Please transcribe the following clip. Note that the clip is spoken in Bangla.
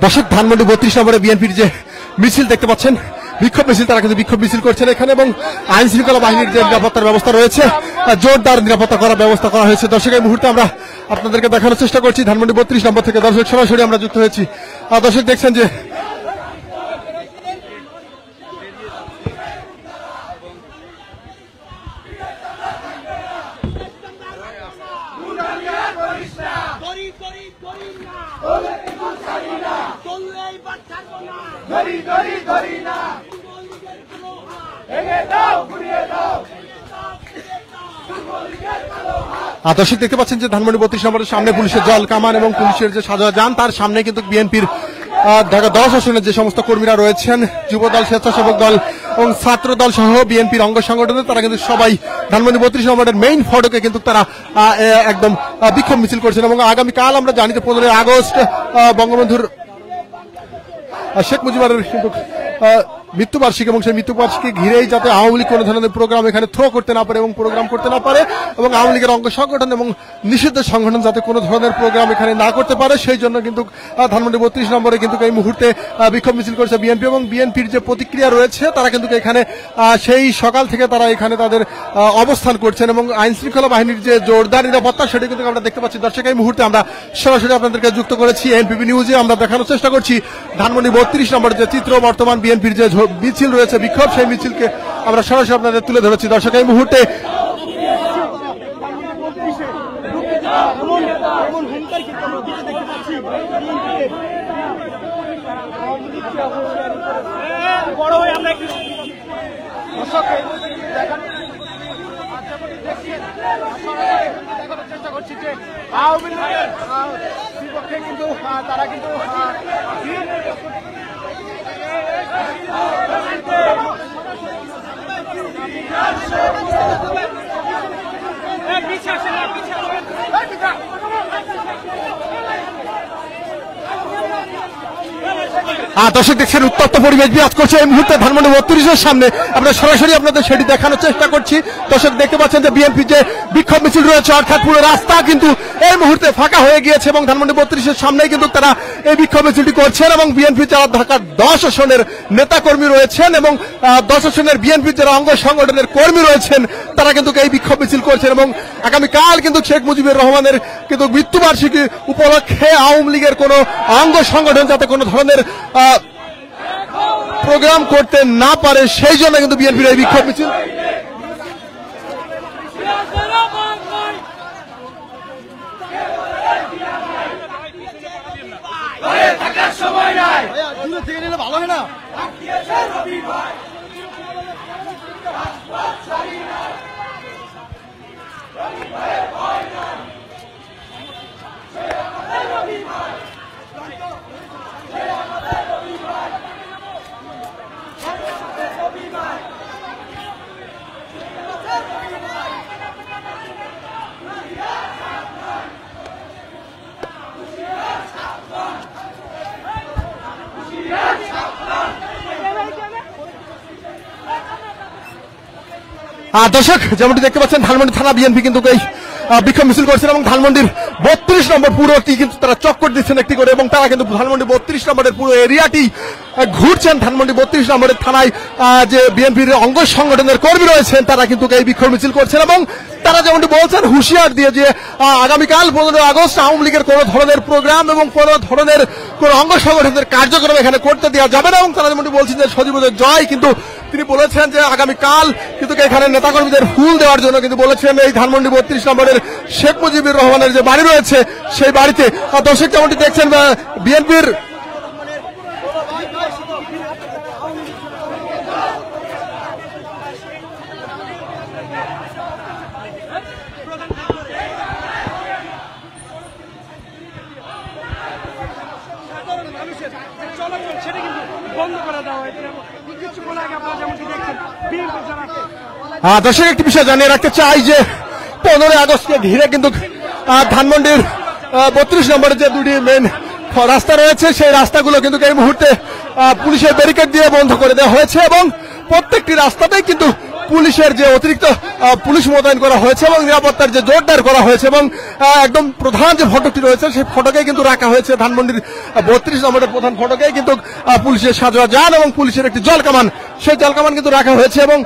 দর্শক, ধানমন্ডি 32 নম্বরে বিএনপির যে মিছিল দেখতে পাচ্ছেন, বিক্ষোভ মিছিল, তারা কিন্তু বিক্ষোভ মিছিল করছেন এখানে এবং আইন শৃঙ্খলা বাহিনীর যে নিরাপত্তার ব্যবস্থা রয়েছে, জোরদার নিরাপত্তা করার ব্যবস্থা করা হয়েছে। দর্শক, এই মুহূর্তে আমরা আপনাদেরকে দেখানোর চেষ্টা করছি ধানমন্ডি 32 নম্বর থেকে। দর্শক, সরাসরি আমরা যুক্ত হয়েছি। দর্শক, দেখছেন যে দর্শক দেখতে পাচ্ছেন যে ধানমন্ডি 32 নম্বরের সামনে পুলিশের জল কামান এবং পুলিশের যে সাজা যান, তার সামনে কিন্তু বিএনপির ঢাকা 10 আসনের যে সমস্ত কর্মীরা রয়েছেন, যুবদল, স্বেচ্ছাসেবক দল এবং ছাত্র দল সহ বিএনপির অঙ্গ সংগঠনের, তারা কিন্তু সবাই ধানমন্ডি 32 নম্বরের মেইন ফটকে কিন্তু তারা একদম বিক্ষোভ মিছিল করছেন। এবং আগামীকাল আমরা জানি যে 15 আগস্ট বঙ্গবন্ধুর শেখ মুজিবের কিন্তু মৃত্যুবার্ষিকী, এবং সেই মৃত্যুবার্ষিকী ঘিরেই যাতে আওয়ামী লীগ কোনো ধরনের প্রোগ্রাম এখানে থ্রো করতে না পারে এবং প্রোগ্রাম করতে না পারে, এবং আওয়ামী লীগের অঙ্গ সংগঠন এবং নিষিদ্ধ সংগঠন যাতে কোনো ধরনের প্রোগ্রাম এখানে না করতে পারে, সেই জন্য কিন্তু ধানমন্ডি 32 নম্বরে কিন্তু এই মুহূর্তে বিক্ষোভ মিছিল করেছে বিএনপি। এবং বিএনপির যে প্রতিক্রিয়া রয়েছে, তারা কিন্তু এখানে সেই সকাল থেকে তারা এখানে তাদের অবস্থান করছেন এবং আইন শৃঙ্খলা বাহিনীর যে জোরদার নিরাপত্তা, সেটা কিন্তু আমরা দেখতে পাচ্ছি। দর্শক, এই মুহূর্তে আমরা সরাসরি আপনাদেরকে যুক্ত করেছি এনপিবি নিউজে। আমরা দেখানোর চেষ্টা করছি ধানমন্ডি 32 নম্বরের যে চিত্র, বর্তমান বিএনপির যে মিছিল রয়েছে, বিক্ষোভ, সেই মিছিলকে আমরা সরাসরি আপনাদের তুলে ধরেছি। দর্শক, এই মুহূর্তে চেষ্টা করছি যে আওয়ামী লীগের বিপক্ষে কিন্তু তারা কিন্তু দর্শক দেখছেন উত্তপ্ত পরিবেশ বিরাজ করছে এই মুহূর্তে ধানমন্ডি 32-এর সামনে। আমরা সরাসরি আপনাদের সেটি দেখানোর চেষ্টা করছি। দর্শক দেখতে পাচ্ছেন যে বিএনপি যে বিক্ষোভ মিছিল রয়েছে, অর্থাৎ পুরো রাস্তা কিন্তু এই মুহূর্তে ফাঁকা হয়ে গিয়েছে এবং ধানমন্ডি 32-এর সামনেই কিন্তু তারা এই বিক্ষোভ মিছিলটি করছেন। এবং বিএনপি যারা ঢাকার 10 আসনের নেতা কর্মী রয়েছেন এবং 10 আসনের বিএনপির যারা অঙ্গ সংগঠনের কর্মী রয়েছেন, তারা কিন্তু এই বিক্ষোভ মিছিল করছেন। এবং আগামীকাল কিন্তু শেখ মুজিবুর রহমানের কিন্তু মৃত্যুবার্ষিকী উপলক্ষে আওয়ামী লীগের কোন অঙ্গ সংগঠন যাতে কোনো ধরনের প্রোগ্রাম করতে না পারে, সেই জন্য কিন্তু বিএনপির এই বিক্ষোভ মিছিল। ভালো হয় না দর্শক, যেমনটি দেখতে পাচ্ছেন ধানমন্ডি থানা বিএনপি কিন্তু এই বিক্ষোভ মিছিল করছেন এবং ধানমন্ডির 32 নম্বর পুরোটি কিন্তু তারা চক্কর দিচ্ছেন একটি করে, এবং তারা কিন্তু ধানমন্ডি 32 নম্বরের পুরো এরিয়াটি ঘুরছেন। ধানমন্ডি 32 নম্বরের থানায় যে বিএনপির অঙ্গ সংগঠনের কর্মী রয়েছেন, তারা কিন্তু এই বিক্ষোভ মিছিল করছেন এবং তারা যেমনটি বলছেন হুঁশিয়ার দিয়ে যে আগামীকাল 15 আগস্ট আওয়ামী লীগের কোন ধরনের প্রোগ্রাম এবং কোন ধরনের কোন অঙ্গ সংগঠনের কার্যক্রম এখানে করতে দেওয়া যাবে না। এবং তারা যেমনটি বলছেন যে সজীবদের জয়, কিন্তু তিনি বলেছেন যে আগামীকাল কিন্তু এখানে নেতাকর্মীদের ফুল দেওয়ার জন্য কিন্তু বলেছেন এই ধানমন্ডি 32 নম্বরের শেখ মুজিবুর রহমানের যে বাড়ি রয়েছে সেই বাড়িতে। দর্শক, যেমনটি দেখছেন বিএনপির দর্শক, একটি বিষয় জানিয়ে রাখতে চাই যে 15 আগস্টকে ঘিরে কিন্তু ধানমন্ডির 32 নম্বরের যে দুটি মেন রাস্তা রয়েছে, সেই রাস্তাগুলো কিন্তু এই মুহূর্তে পুলিশের ব্যারিকেড দিয়ে বন্ধ করে দেওয়া হয়েছে এবং প্রত্যেকটি রাস্তাতেই কিন্তু পুলিশের যে অতিরিক্ত পুলিশ মোতায়েন করা হয়েছে এবং নিরাপত্তার যে জোরদার করা হয়েছে এবং একদম প্রধান যে ফটকটি রয়েছে সেই ফটকে কিন্তু রাখা হয়েছে ধানমন্ডির 32 নম্বরের প্রধান ফটকে কিন্তু পুলিশের সাজোয়া যান এবং পুলিশের একটি জল কামান সেই জল কামান কিন্তু রাখা হয়েছে এবং